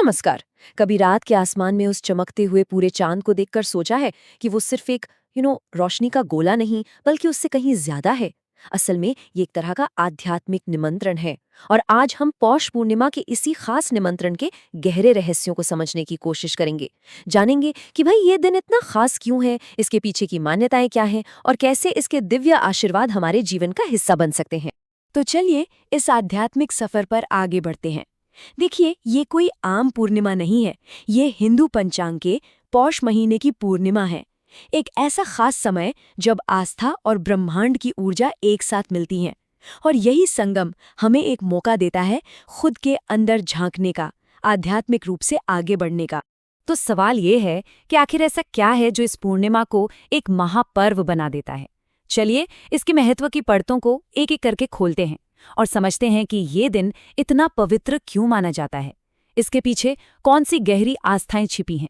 नमस्कार। कभी रात के आसमान में उस चमकते हुए पूरे चांद को देखकर सोचा है कि वो सिर्फ एक रोशनी का गोला नहीं बल्कि उससे कहीं ज्यादा है। असल में ये एक तरह का आध्यात्मिक निमंत्रण है। और आज हम पौष पूर्णिमा के इसी खास निमंत्रण के गहरे रहस्यों को समझने की कोशिश करेंगे। जानेंगे कि भाई ये दिन इतना खास क्यों है, इसके पीछे की मान्यताएं क्या हैं और कैसे इसके दिव्य आशीर्वाद हमारे जीवन का हिस्सा बन सकते हैं। तो चलिए इस आध्यात्मिक सफर पर आगे बढ़ते हैं। देखिए, ये कोई आम पूर्णिमा नहीं है। ये हिंदू पंचांग के पौष महीने की पूर्णिमा है। एक ऐसा खास समय जब आस्था और ब्रह्मांड की ऊर्जा एक साथ मिलती हैं। और यही संगम हमें एक मौका देता है खुद के अंदर झांकने का, आध्यात्मिक रूप से आगे बढ़ने का। तो सवाल ये है कि आखिर ऐसा क्या है जो इस पूर्णिमा को एक महापर्व बना देता है। चलिए इसके महत्व की परतों को एक एक करके खोलते हैं और समझते हैं कि ये दिन इतना पवित्र क्यों माना जाता है। इसके पीछे कौन सी गहरी आस्थाएं छिपी हैं।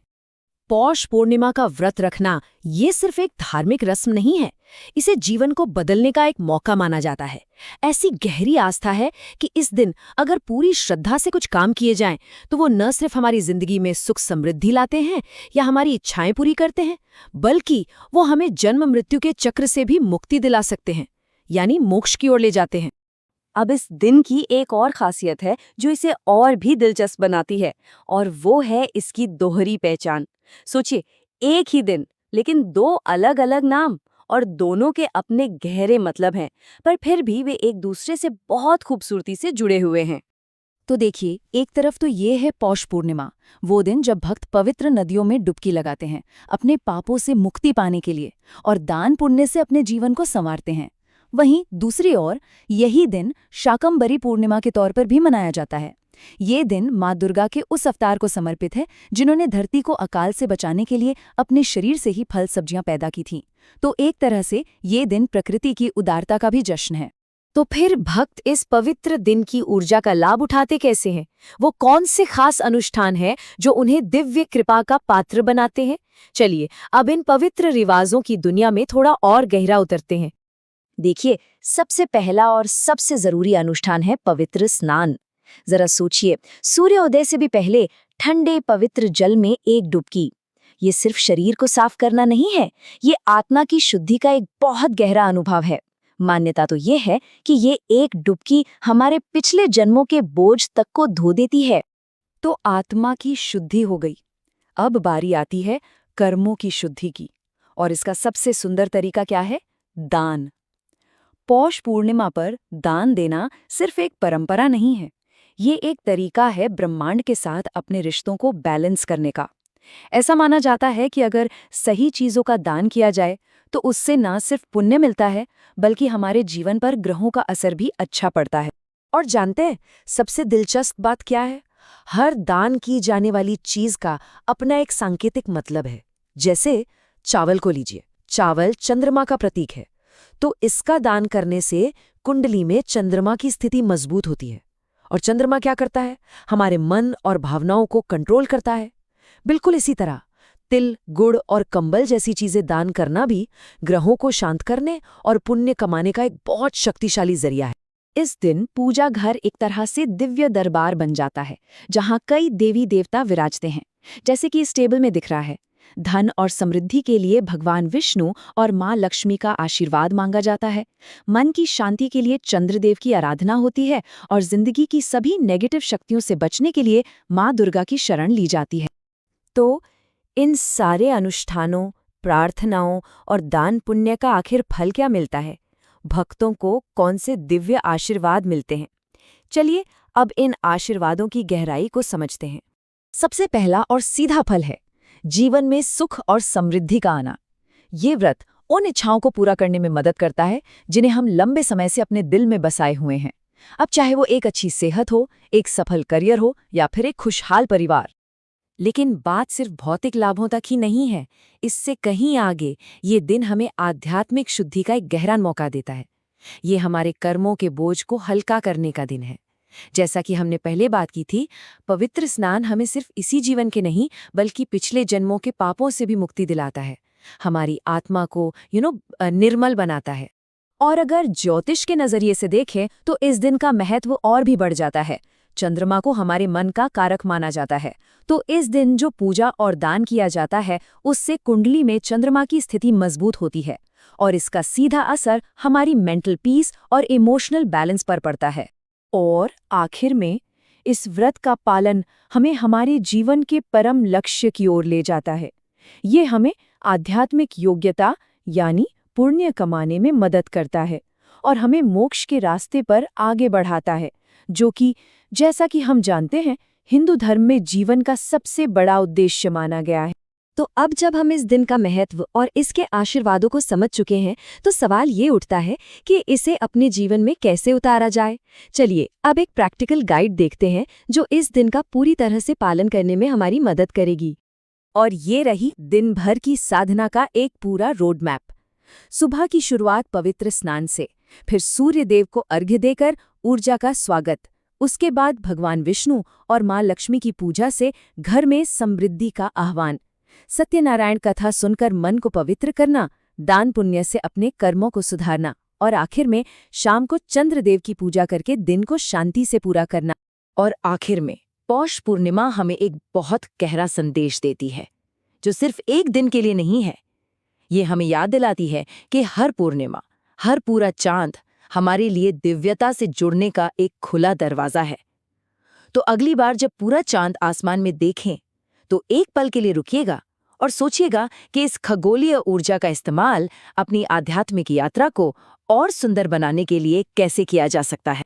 पौष पूर्णिमा का व्रत रखना ये सिर्फ एक धार्मिक रस्म नहीं है, इसे जीवन को बदलने का एक मौका माना जाता है। ऐसी गहरी आस्था है कि इस दिन अगर पूरी श्रद्धा से कुछ काम किए जाएं, तो वो न सिर्फ हमारी जिंदगी में सुख समृद्धि लाते हैं या हमारी इच्छाएं पूरी करते हैं, बल्कि वो हमें जन्म मृत्यु के चक्र से भी मुक्ति दिला सकते हैं, यानी मोक्ष की ओर ले जाते हैं। अब इस दिन की एक और खासियत है जो इसे और भी दिलचस्प बनाती है, और वो है इसकी दोहरी पहचान। सोचिए, एक ही दिन लेकिन दो अलग अलग नाम, और दोनों के अपने गहरे मतलब हैं, पर फिर भी वे एक दूसरे से बहुत खूबसूरती से जुड़े हुए हैं। तो देखिए, एक तरफ तो ये है पौष पूर्णिमा, वो दिन जब भक्त पवित्र नदियों में डुबकी लगाते हैं अपने पापों से मुक्ति पाने के लिए, और दान पुण्य से अपने जीवन को संवारते हैं। वहीं दूसरी ओर यही दिन शाकंभरी पूर्णिमा के तौर पर भी मनाया जाता है। ये दिन माँ दुर्गा के उस अवतार को समर्पित है जिन्होंने धरती को अकाल से बचाने के लिए अपने शरीर से ही फल सब्जियां पैदा की थीं। तो एक तरह से ये दिन प्रकृति की उदारता का भी जश्न है। तो फिर भक्त इस पवित्र दिन की ऊर्जा का लाभ उठाते कैसे हैं? वो कौन से खास अनुष्ठान है जो उन्हें दिव्य कृपा का पात्र बनाते हैं? चलिए अब इन पवित्र रिवाजों की दुनिया में थोड़ा और गहरा उतरते हैं। देखिए, सबसे पहला और सबसे जरूरी अनुष्ठान है पवित्र स्नान। जरा सोचिए, सूर्योदय से भी पहले ठंडे पवित्र जल में एक डुबकी। ये सिर्फ शरीर को साफ करना नहीं है, ये आत्मा की शुद्धि का एक बहुत गहरा अनुभव है। मान्यता तो ये है कि ये एक डुबकी हमारे पिछले जन्मों के बोझ तक को धो देती है। तो आत्मा की शुद्धि हो गई। अब बारी आती है कर्मों की शुद्धि की, और इसका सबसे सुंदर तरीका क्या है? दान। पौष पूर्णिमा पर दान देना सिर्फ एक परंपरा नहीं है, ये एक तरीका है ब्रह्मांड के साथ अपने रिश्तों को बैलेंस करने का। ऐसा माना जाता है कि अगर सही चीजों का दान किया जाए तो उससे न सिर्फ पुण्य मिलता है, बल्कि हमारे जीवन पर ग्रहों का असर भी अच्छा पड़ता है। और जानते हैं सबसे दिलचस्प बात क्या है? हर दान की जाने वाली चीज का अपना एक सांकेतिक मतलब है। जैसे चावल को लीजिए, चावल चंद्रमा का प्रतीक है, तो इसका दान करने से कुंडली में चंद्रमा की स्थिति मजबूत होती है। और चंद्रमा क्या करता है? हमारे मन और भावनाओं को कंट्रोल करता है। बिल्कुल इसी तरह तिल, गुड़ और कंबल जैसी चीजें दान करना भी ग्रहों को शांत करने और पुण्य कमाने का एक बहुत शक्तिशाली जरिया है। इस दिन पूजा घर एक तरह से दिव्य दरबार बन जाता है, जहां कई देवी देवता विराजते हैं, जैसे कि इस टेबल में दिख रहा है। धन और समृद्धि के लिए भगवान विष्णु और माँ लक्ष्मी का आशीर्वाद मांगा जाता है। मन की शांति के लिए चंद्रदेव की आराधना होती है, और जिंदगी की सभी नेगेटिव शक्तियों से बचने के लिए माँ दुर्गा की शरण ली जाती है। तो इन सारे अनुष्ठानों, प्रार्थनाओं और दान पुण्य का आखिर फल क्या मिलता है? भक्तों को कौन से दिव्य आशीर्वाद मिलते हैं? चलिए अब इन आशीर्वादों की गहराई को समझते हैं। सबसे पहला और सीधा फल है जीवन में सुख और समृद्धि का आना। ये व्रत उन इच्छाओं को पूरा करने में मदद करता है जिन्हें हम लंबे समय से अपने दिल में बसाए हुए हैं। अब चाहे वो एक अच्छी सेहत हो, एक सफल करियर हो, या फिर एक खुशहाल परिवार। लेकिन बात सिर्फ भौतिक लाभों तक ही नहीं है। इससे कहीं आगे ये दिन हमें आध्यात्मिक शुद्धि का एक गहरा मौका देता है। ये हमारे कर्मों के बोझ को हल्का करने का दिन है। जैसा कि हमने पहले बात की थी, पवित्र स्नान हमें सिर्फ इसी जीवन के नहीं बल्कि पिछले जन्मों के पापों से भी मुक्ति दिलाता है, हमारी आत्मा को निर्मल बनाता है। और अगर ज्योतिष के नजरिए से देखें तो इस दिन का महत्व और भी बढ़ जाता है। चंद्रमा को हमारे मन का कारक माना जाता है, तो इस दिन जो पूजा और दान किया जाता है उससे कुंडली में चंद्रमा की स्थिति मजबूत होती है और इसका सीधा असर हमारी मेंटल पीस और इमोशनल बैलेंस पर पड़ता है। और आखिर में इस व्रत का पालन हमें हमारे जीवन के परम लक्ष्य की ओर ले जाता है। ये हमें आध्यात्मिक योग्यता यानी पुण्य कमाने में मदद करता है और हमें मोक्ष के रास्ते पर आगे बढ़ाता है, जो कि जैसा कि हम जानते हैं हिंदू धर्म में जीवन का सबसे बड़ा उद्देश्य माना गया है। तो अब जब हम इस दिन का महत्व और इसके आशीर्वादों को समझ चुके हैं तो सवाल ये उठता है कि इसे अपने जीवन में कैसे उतारा जाए। चलिए अब एक प्रैक्टिकल गाइड देखते हैं जो इस दिन का पूरी तरह से पालन करने में हमारी मदद करेगी। और ये रही दिन भर की साधना का एक पूरा रोड मैप। सुबह की शुरुआत पवित्र स्नान से, फिर सूर्य देव को अर्घ्य देकर ऊर्जा का स्वागत, उसके बाद भगवान विष्णु और माँ लक्ष्मी की पूजा से घर में समृद्धि का आह्वान, सत्यनारायण कथा सुनकर मन को पवित्र करना, दान पुण्य से अपने कर्मों को सुधारना और आखिर में शाम को चंद्रदेव की पूजा करके दिन को शांति से पूरा करना। और आखिर में पौष पूर्णिमा हमें एक बहुत गहरा संदेश देती है, जो सिर्फ एक दिन के लिए नहीं है। ये हमें याद दिलाती है कि हर पूर्णिमा, हर पूरा चांद हमारे लिए दिव्यता से जुड़ने का एक खुला दरवाजा है। तो अगली बार जब पूरा चांद आसमान में देखें तो एक पल के लिए रुकिएगा और सोचिएगा कि इस खगोलीय ऊर्जा का इस्तेमाल अपनी आध्यात्मिक यात्रा को और सुंदर बनाने के लिए कैसे किया जा सकता है।